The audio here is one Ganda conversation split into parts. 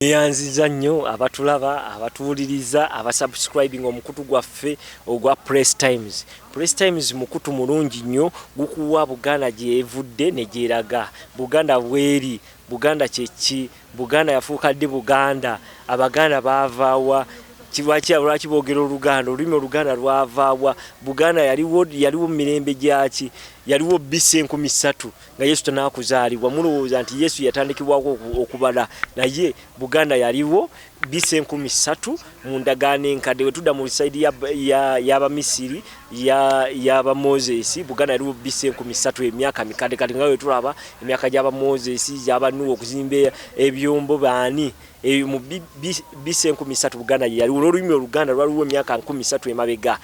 Yanziza nnyo abatulaba abatuwuliriza abasubscribing omukutu gwaffe ogwa Press Times. Press Times mukutu mulungi nnyo gukuwa Buganda gyevudde ne gyeraga. Buganda bweri, Buganda kyeki, Buganda yafuuka ddi Buganda, Abaganda baavaawa, lwaki boogera Oluganda, olulimi Oluganda lwavaawa, Buganda yaliwo mirembe gyaki, yaliwo BC 3000 nga Yesu tanakuzaalibwa. Mulowooza nti Yesu yatandikibwako okubala, naye Buganda yaliwo BC 3000 mu ndagaano enkadde. We tudda mu side y'Abamisiri y'aba Moses, Buganda yaliwo BC 3000 emyaka mikadde kati nga we tulaba emyaka gy'aba Moses y'aba Nuhu okuzimba ebyombo baani mu BC 3000 Buganda yaliwo. Olulimi Oluganda lwaliwo emyaka 3000 emabega,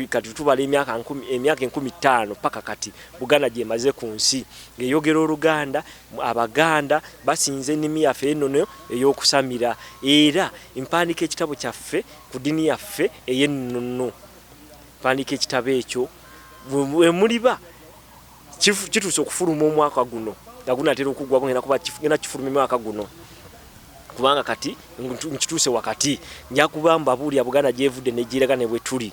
kati tubala emyaka 15 paka kati Buganda gyemaze ku nsi ng'eyogera Oluganda. Abaganda basinze ennimi yaffe ennono ey'okusamira, era mpandiika ekitabo kyaffe ku ddiini yaffe ey'ennono. Mpandiika ekitabo ekyo muliba kituuse okufuluma omwaka guno nga gunaatera okuggwako, ngenda kifuluma omwaka guno kubanga kati nkituuse wakati nja kuba mbabuulira Buganda gyevudde ne gyeraga ne bwe tuli.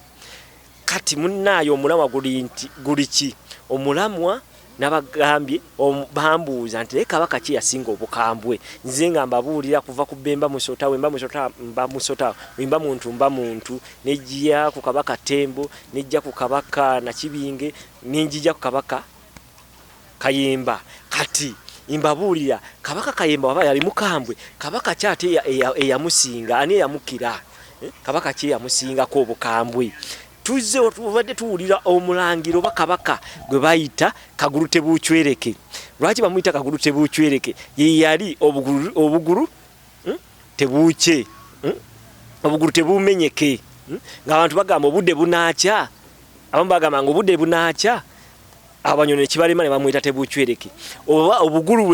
Kati munnaayo omulamwa guli ki? Omulamwa nabagambye bambuuza nti Kabaka ki yasinga obukambwe. Nze nga mbabuulira kuva ku Bemba Musota, Wemba Musota mba Musota, Wemba muntu mba muntu, nejja ku Kabaka Tembo, nejja ku Kabaka Nakibinge, nejja ku Kabaka Kayemba. Kati imbabuulira Kabaka Kayemba waba yali mukambwe, Kabaka kyate eyamusinga ani eyamukira? Kabaka ki yamusingako obukambwe? Tuzze otubadde tuwulira omulangiro ba Kabaka gwe bayita Kagulu Tebucwereke. Lwaki bamuyita Kagulu Tebucwereke? Ye yali obuguru tebuuke, obuguru tebumenyeke. Ng'abantu bagamba obudde bunaakya, abamu bagamba ngo obudde bunaakya, abanyone kibalema ne bamuyita Tebucwereke. Oba obuguru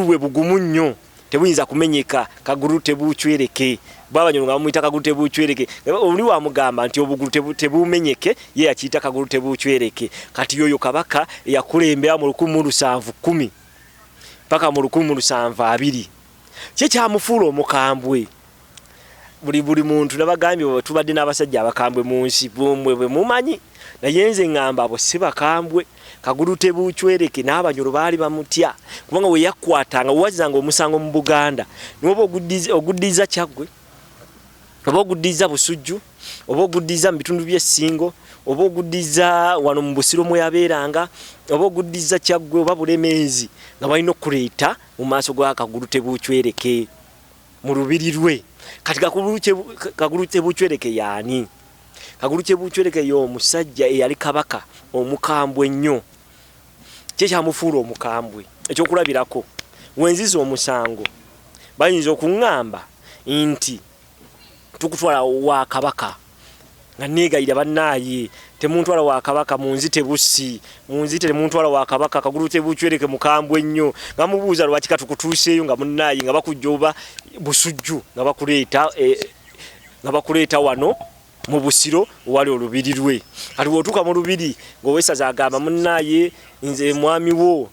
bwe bugumu nnyo tebuyinza kumenyeka, Kagulu Tebucwereke. Babanyolo nga bamuyita Kagulu Tebucwereke. Oli wamugamba nti obugulu tebumenyeke, ye yakiyita Kagulu Tebucwereke. Kati yoyo Kabaka yakulembera mu 1710 paka mu 1720. Kye kyamufuula omukambwe. Buli muntu nabagambye tubadde n'abasajja abakambwe mu nsi bwe mumanyi, naye nze ngamba abo si bakambwe. Kagulu Tebucwereke n'abanyolo baali bamutya kubanga we yakkwatanga wazanga omusango mu Buganda n'oba oguddiza Kyaggwe, oba oguddiza Busujju, oba oguddiza mu bitundu by'Essingo, oba oguddiza wano mu Busiro mwe yabeeranga, oba oguddiza Kyaggwe oba Bulemeezi, nga balina okuleeta mu maaso ga Kagulu Tebucwereke mu lubiri lwe. Kati Kagulu Tebucwereke yaani? Kagulu Tebucwereke y'omusajja eyali Kabaka omukambwe ennyo. Kye kyamufuula omukambwe. Ekyokulabirako, wenziza omusango bayinza okuŋŋamba nti tukutwala wa Kabaka nga neegayira bannaaye, temuntwala wa Kabaka munzite busi, munzite temuntwala wa Kabaka Kagulu Tebucwereke mukambwe ennyo. Nga mubuuza lwaki katukutuuseeyo nga munnaaye nga bakujjoba Busujju nga bakuleeta wano mu Busiro wali olubiri lwe. Kati bw'otuuka mu lubiri ng'owesaza agamba munnaaye nze mwami wo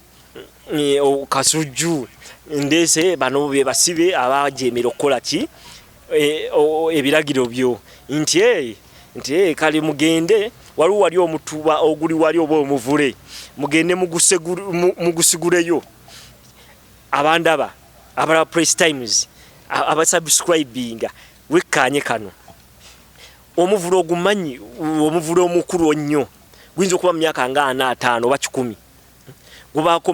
Kasujju ndeese bano be basibe abajeemera okukola ki ebiragiro byo nti kali mugende waliwo wali omutuba oguli wali oba omuvule mugende mugusiguleyo. Abandaba abala Press Times abasubscribinga wekkaanye kano omuvulo ogumanyi, omuvulo omukulu nnyo guyinza okuba mu myaka nga 45 oba 10, gubaako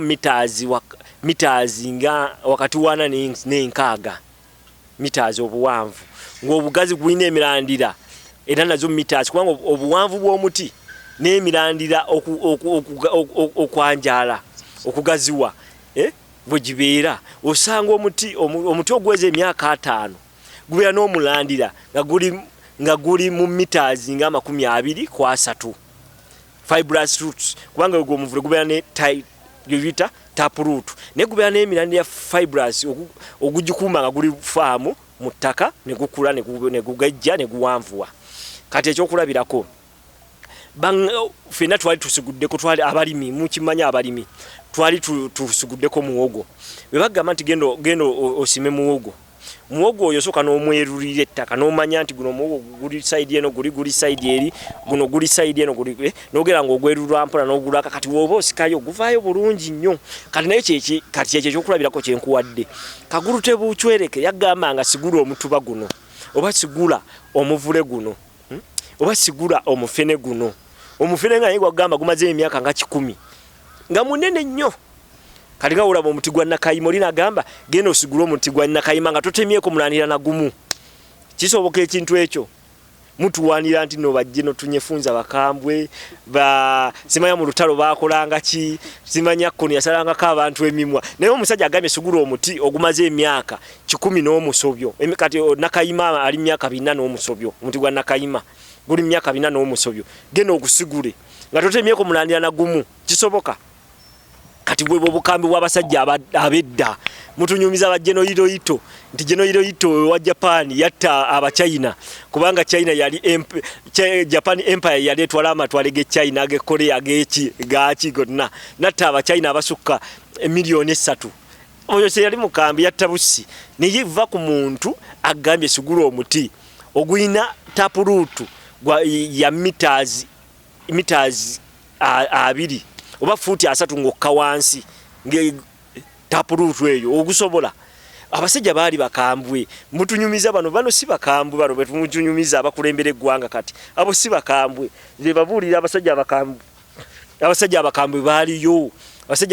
mitaazi nga wakati wa 4 n'enkaaga mitaazi obuwanvu, ng'obugazi gulina emirandira era nazo mitaazi, kubanga obuwanvu bw'omuti n'emirandira okwanjala okugaziwa bwe gibeera. Osanga omuti ogweza emyaka 5 gubeera n'omulandira nga guli mu mitaazi nga 23 fibrous roots, kubanga gwo omuvule gubeera ne yita taproot, ne gubeera n'emirandira fibrous ogugikuuma nga guli faamu mu ttaka ne gukula ne gugajja ne guwanvuwa. Kati ekyokulabirako ffenna twali tusiguddeko, twali abalimi mukimanya abalimi twali tusiguddeko muwogo. Bwe bagamba nti genda osime muwogo muwogo oyo soka n'omwerulira ettaka n'omanya nti guno muwogo guli side eno guli side eri guno guli side eno guli n'ogera ng'ogwerulwa mpola n'ogulaka kati woba osikayo guvaayo bulungi nnyo kati naye kati kyekyo ekyokulabirako kyenkuwadde Kagulu Tebucwereke yagamba nga sigula omutuba guno oba sigula omuvule guno oba sigula omufene guno omufene nga yigwa gamba gumaze emyaka nga 10 nga munene nnyo kati nga olaba omuti gwa Nakayima olina agamba genda osigula omuti gwa Nakayima nga totemyeko mulanira na gumu kisoboka ekintu ekyo mutuwanira nti no bajje no tunyefunza bakambwe ba simanya mu lutalo bakolanga ki simanya koni yasalanga ka abantu emimwa naye omusajja agambye sigula omuti ogumaze emyaka 10 n'omusobyo kati Nakayima ali myaka 4 n'omusobyo omuti gwa Nakayima guli myaka 4 n'omusobyo genda ogusigule nga totemyeko mulanira na gumu kisoboka kati bwe bukambi bw'abasajja abedda mutunyumiza abajeno ito nti jeno ito wa Japan yatta aba China kubanga China yali Japan Empire yali etwala amatwale ge China ge Korea gachi gonna natta aba China abasukka miliyoni 3 oyo se yali mukambi yatta busi niyiva ku muntu agambye sigula omuti ogwina tapurutu ya meters 2 oba futi 3 ngokka wansi nge tapurutu eyo ogusobola abasajja bali bakambwe mutunyumiza bano si bakambwe bano betunyumiza abakulembere gwanga kati abo si bakambwe ze babulira abasajja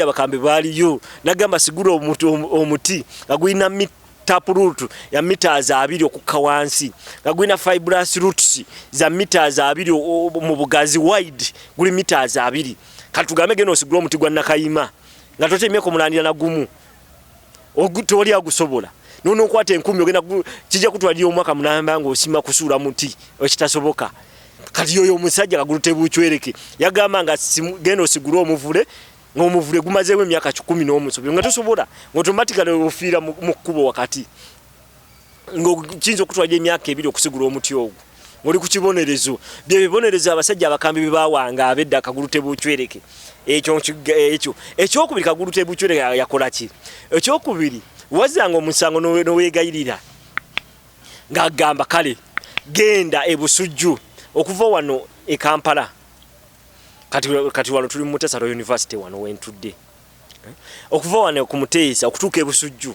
abakambwe baliyo nagamba sigura omuti agwina tapurutu ya meters 2 okukka wansi agwina fibrous roots za meters 2 mu bugazi wide guli meters 2 kati tugambe geno osigula omuti gwa Nakayima nga totemyeko mulanira na gumu ogutoli agusobola nono okwata enkumi ogenda kijja kutwalira omwaka munamba ngo osima kusuula muti ekitasoboka kati yoyo omusajja Kagulu Tebucwereke yagamba nga geno osigula omuvule ng'omuvule gumazeewo emyaka 10 n'omusobyo nga tosobola automatically ofiira mu kkubo wakati ng'okiyinza okutwalira emyaka 2 okusigula omuti ogwo ng'oli ku kibonerezo bye bibonerezo abasajja abakambi bye baawanga abedda Kagulu Tebucwereke ekyo ekyokubiri Kagulu Tebucwereke yakola ki ekyokubiri wazanga omusango n'oweegayirira ng'agamba kale genda e Busujju okuva wano e Kampala kati wano tuli mu Muteesa University wano wentudde okuva wano ku Muteesa okutuuka e Busujju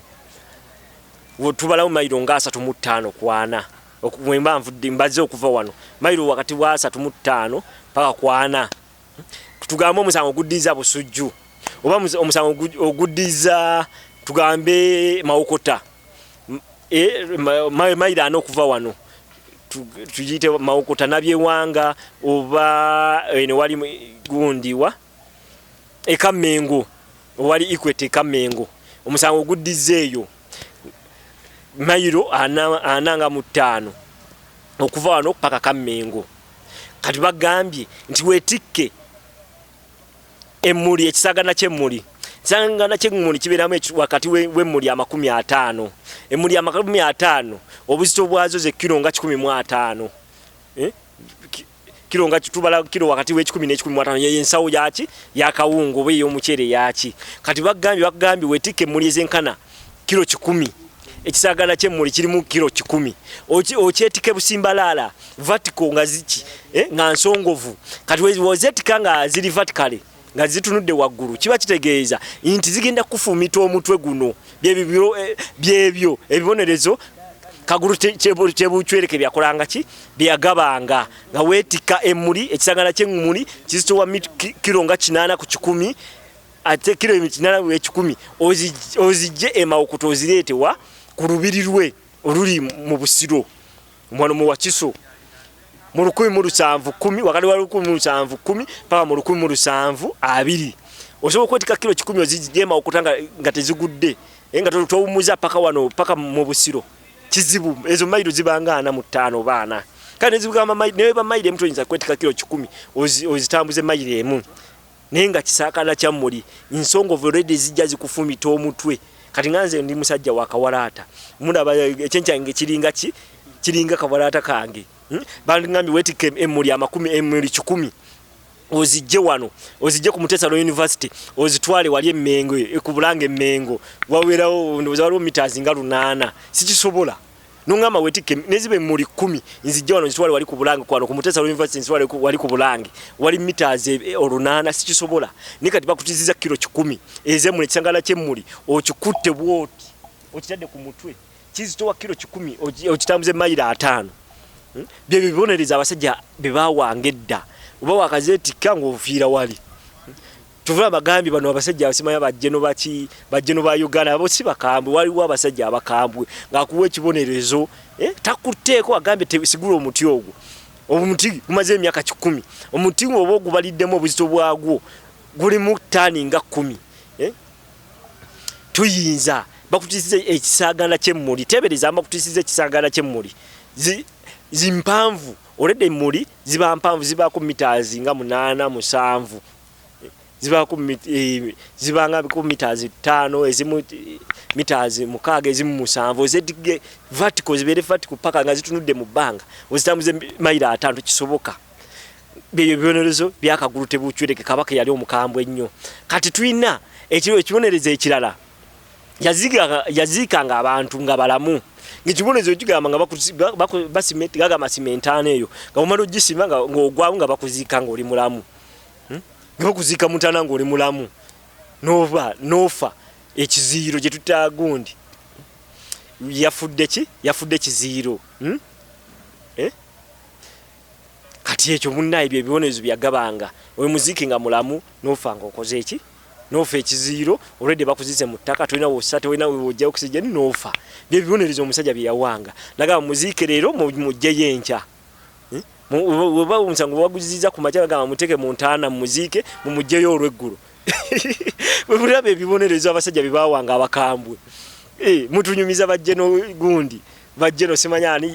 tubalawo mayiro nga 3.5 kwana okumwemba nvudde mbaze okuva wano mayiro wakati wa 3.5 paka kwana tugambe omusango oguddiza Busujju oba omusango oguddiza tugambe Mawokota mayiro ano okuva wano tujite Mawokota nabyewanga oba ene wali gundiwa Ekamengo wali Equity Ekamengo omusango oguddizeeyo mayiro ananga mu 5 okuva wano paka Kamengo kati bagambye nti wetikke emmuli ekisagana ky'emmuli sangana ky'emmuli kibeeramu wakati w'emmuli 50 emmuli 50 obuzito bwazo ze kilo nga 15 kilo nga tubala kilo wakati we 10 ne 15 ye ensawo yaki yakawungu bwe yomuchere yaki kati bagambye wetikke emmuli ezenkana kilo 10 ekisagana ky'emmuli kirimu kilo 10 okyetike busimbalala vertical nga ziki nga nsongovu kati wozetika nga ziri vertical nga zitunudde waggulu kiba kitegeeza nti zigenda kufumita omutwe guno byebyo ebibonerezo Kagulu Tebucwereke byakolanga ki byagabanga nga wetika emmuli ekisagana ky'emmuli kizitowa kilo nga 8 ku 10 ate kilo 8 we 10 ozijje Mawokota ozireetewa ku lubiri lwe oluli mu Busiro mwana mu Wakiso mu 1710 wakati wa 1710 paka mu 1720 osobola okwetika kilo 10 ozijje Mawokota nga tezigudde nga towumuza paka wano paka mu Busiro kizibu ezo mayiro zibanga 5 baana kandi zibugamba mayiro ba mayiro emutonyeza kwetika kilo 10 ozitambuze mayiro emu nenga kisakana kya muri insongo already zijja zikufumita omutwe kati nganze ndi musajja wakawalata mundaba ekyencyange kiringa kawalata kange bandi ngambi wetike emmuli 10 emmuli 10 ozijje wano ozijje ku Mutesa University ozitwale wali Emmengo ku Bulange Emmengo wawerawo waliwo meters nga 8 sikisobola nongama wetike nezibe muri 10 nzijje wano zitwale wali ku Bulange kwano ku Mutesa University zitwale wali ku Bulange wali meters 8 sikisobola nikati bakutiziza kilo 10 eze mu ekisangala ky'emmuli okikutte bwoti okitadde ku mutwe kizitowa kilo 10 okitambuze mayira 5 bye bibonereza abasajja bebawangedda uba wakazeti kango ofira wali tuvula bagambi bano abasajja abasimanya bajjeno ba Uganda abo si bakambwe wali wa abasajja abakambwe ngakuwe ekibonerezo takuteeko agambe siguro omuti ogwo omuti kumaze emyaka 10 omuti obo ogubaliddemu obuzito bwagwo guli mu tani nga 10 tuyinza bakutisize ekisagala ky'emmuli tebereza amakutisize ekisagala ky'emmuli zimpanvu already muri ziba mpanvu ziba ku meters nga 8 7 ziba ku ziba nga ku meters 5 ezimu meters mukaga ezimu 7 zedige vertical zibere vertical paka nga zitunudde mu banga ozitambuze mayira 5 kisoboka bye byonerezo bya Kagulu Tebucwereke Kabaka yali omukambwe ennyo kati tuina ekiro ekibonereze ekirala yazika nga abantu nga balamu ngikibonezo kigamba nga basimenti gaga masimentana eyo nga omalo gisima nga ngogwawo nga bakuzika nga oli mulamu bakuzika mutana nga oli mulamu nofa ekiziro gye tutagundi yafudde kiziro kati ekyo munnaye bye bibonezo byagabanga oyo muziki nga mulamu nofa nga okoze eki nofa ekiziro already bakuzize mu ttaka tulina wosate wena wojja oxygen nofa bye bibonerezo omusajja bye yawanga naga muziki rero mujje yencha weba omusango waguziza ku machaga ga muteke mu ntana muzike mumujjeyo olweggulo webula bye bibonerezo abasajja bye bawanga abakambwe mutunyumiza bajjeno gundi bajjeno simanyani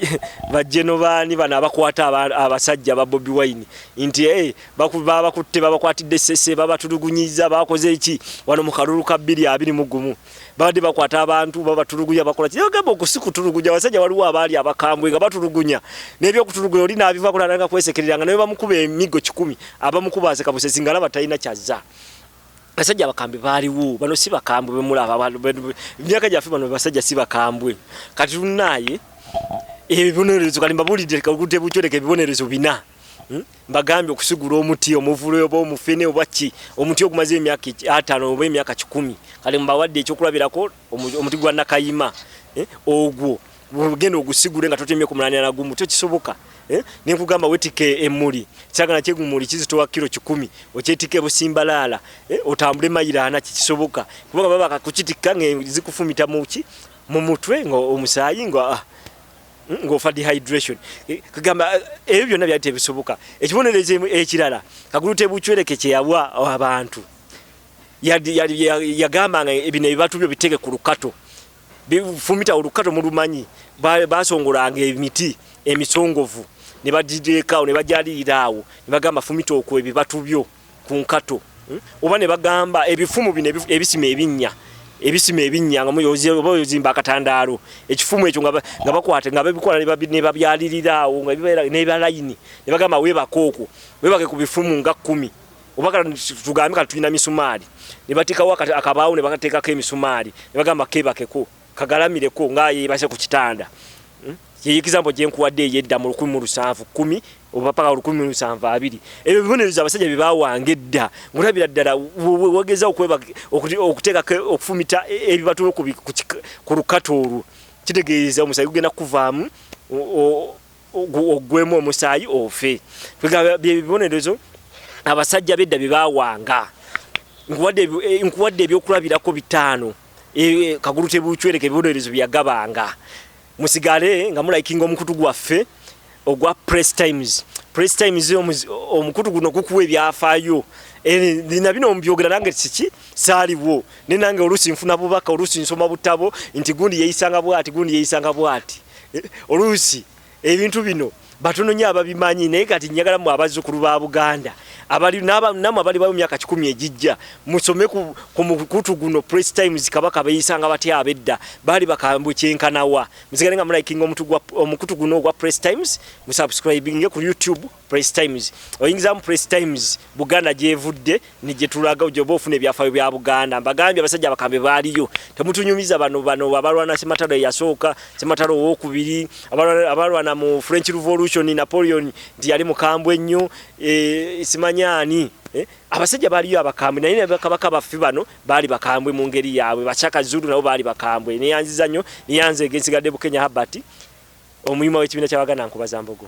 bajjeno bani bana abakwata abasajja ba Bobi Wine inti bakutte babakwatidde sese babatulugunyiza bakoze eki wano mu kalulu ka 221 babadde bakwata abantu babatulugunya bakola kigamba okusikuturugunya abasajja waliwo abali abakambwe nga batulugunya nebyo kutulugunya oli nabiva kulanga kwesekereranga naye bamukuba emigo 10 abamukuba sekabuse singala batalina kyaza basajja bakambe baliwo bano si bakambwe bemulaba myaka gyaffe bano basajja si bakambwe kati tunaye ebibonerezo kali mbabulidde Kagulu Tebucwereke ebibonerezo bina mbagambe okusigula omuti omuvule oba omufene obaki omuti ogumaze emyaka 5 oba emyaka 10 kali mbawadde ekyokulabirako omuti gwa Nakayima ogwo bugendo ogusigule nga totemye ku mulanya nagumu tokisoboka nekugamba wetike emmuli kyagala kyegumuli kizitowa kilo 10 okyetike busimbalala otambule mayira 4 kisoboka kubanga baba kukitika ngezikufumita muki mu mutwe ngo omusayi ngo fa dehydration kugamba ebyo byonna byate bisoboka ekibonereze ekirala Kagulu Tebucwereke kye yabwa abantu yagamba nga ebino ebibatu byo biteke ku lukato bifumita olukato mulumanyi basongolanga emiti emisongovu ne badideka ne bajalirawo ne bagamba fumita okwe bibatu byo ku nkato oba ne bagamba ebifumu bine ebisime ebinya nga muyozimba akatandalo ekifumu ekyo nga bakwate nga babikola ne babyalirirawo nga bibeera ne balayini ne bagamba webakoko webake ku bifumu nga 10 obaka tugambe kati tulina misumali ne batekawo akabaawo ne bakateekako emisumali ne bagamba kebakeko kagalamireko ngaye base ku kitanda example je nkuwadde yedda mu 1710 oba paka 1720 ebyo bibonerezo abasajja bibawangedda ngulabira ddala wogeza okweba okuteeka okufumita ebibatulo ku lukatolu kitegeeza omusayi gugenda kuvaamu ogwemu omusayi ofe bibonerezo abasajja bedda bibawanga nkuwadde ebyokulabirako 5 Kagulu Tebucwereke ebibonerezo byagabanga musigale nga mulaikinga omukutu gwaffe ogwa Press Times omukutu guno gukuwa ebyafaayo nina bino mbyogera nange siki saaliwo ne nange olusi nfuna bubaka olusi nsoma butabo nti gundi yeisanga bwati olusi ebintu bino batono nnyo ababimanyi naye kati njagala mu abazzukulu ba Buganda abali namwe abali bayo myaka 10 ejijja musome ku mukutu guno Press Times Kabaka bayisanga batya abedda bali bakambwe kyenkanawa musigale nga mulayikinga omukutu guno ogwa Press Times musubscribing ku YouTube Press Times oyingiza mu Press Times Buganda gyevudde nije tulaga ojoba ofune byafayo bya Buganda mbagambye abasajja bakambe baliyo temutunyumiza bano abalwana Sematalo yasooka Sematalo wokubiri abalwana mu French Revolution Napoleon ndi yali mukambwe nnyo simanyani abasajja baliyo abakambwe naye Kabaka baffe bano bali bakambwe mu ngeri yaabwe bachaka Zulu nabo bali bakambwe ne yanziza nnyo ne yanze gensigadde Bukenya HERBERT omuyima w'ekibiina ky'Abaganda nkubaza Mbogo.